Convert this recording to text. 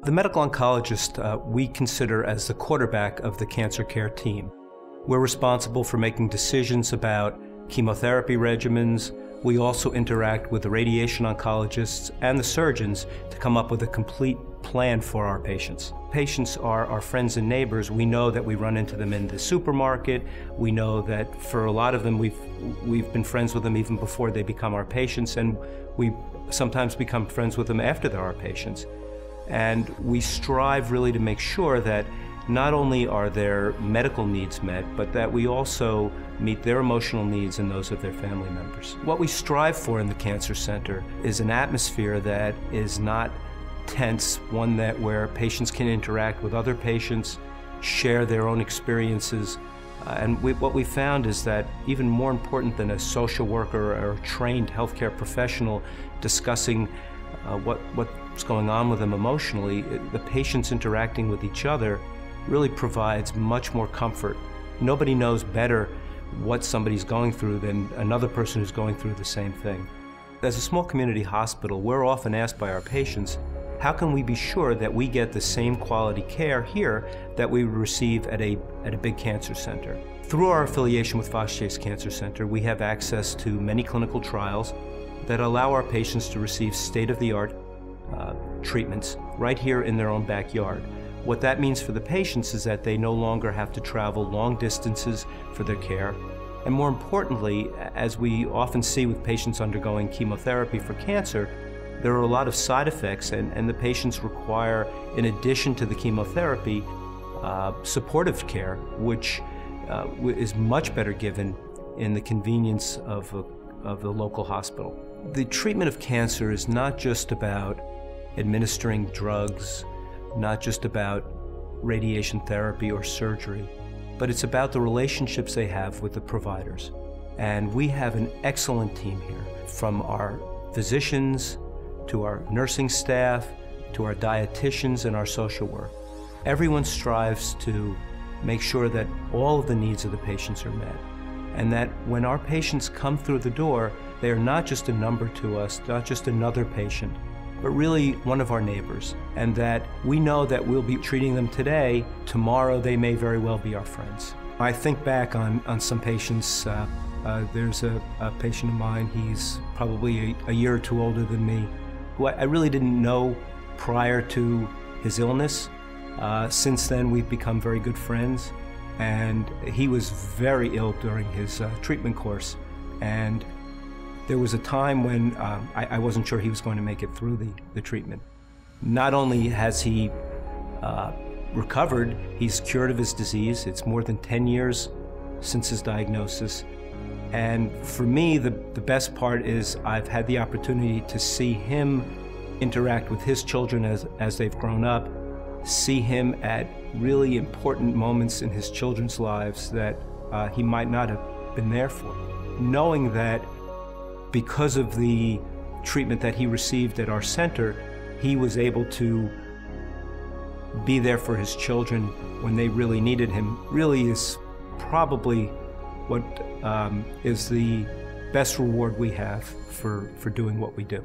The medical oncologist we consider as the quarterback of the cancer care team. We're responsible for making decisions about chemotherapy regimens. We also interact with the radiation oncologists and the surgeons to come up with a complete plan for our patients. Patients are our friends and neighbors. We know that we run into them in the supermarket. We know that for a lot of them we've been friends with them even before they become our patients, and we sometimes become friends with them after they're our patients. And we strive really to make sure that not only are their medical needs met, but that we also meet their emotional needs and those of their family members. What we strive for in the Cancer Center is an atmosphere that is not tense, one where patients can interact with other patients, share their own experiences. What we found is that even more important than a social worker or a trained healthcare professional discussing what's going on with them emotionally, the patients interacting with each other really provides much more comfort. Nobody knows better what somebody's going through than another person who's going through the same thing. As a small community hospital, we're often asked by our patients, how can we be sure that we get the same quality care here that we would receive at a big cancer center? Through our affiliation with Fox Chase Cancer Center, we have access to many clinical trials that allow our patients to receive state-of-the-art treatments right here in their own backyard. What that means for the patients is that they no longer have to travel long distances for their care. And more importantly, as we often see with patients undergoing chemotherapy for cancer, there are a lot of side effects, and the patients require, in addition to the chemotherapy, supportive care, which is much better given in the convenience of the local hospital. The treatment of cancer is not just about administering drugs, not just about radiation therapy or surgery, but it's about the relationships they have with the providers. And we have an excellent team here, from our physicians to our nursing staff to our dietitians and our social work. Everyone strives to make sure that all of the needs of the patients are met, and that when our patients come through the door, they are not just a number to us, not just another patient, but really one of our neighbors, and that we know that we'll be treating them today. Tomorrow they may very well be our friends. I think back on some patients. There's a patient of mine, he's probably a year or two older than me, who I really didn't know prior to his illness. Since then we've become very good friends, and he was very ill during his treatment course. And there was a time when I wasn't sure he was going to make it through the treatment. Not only has he recovered, he's cured of his disease. It's more than 10 years since his diagnosis. And for me, the best part is I've had the opportunity to see him interact with his children as they've grown up, see him at really important moments in his children's lives that he might not have been there for. Knowing that because of the treatment that he received at our center, he was able to be there for his children when they really needed him, really is probably what is the best reward we have for doing what we do.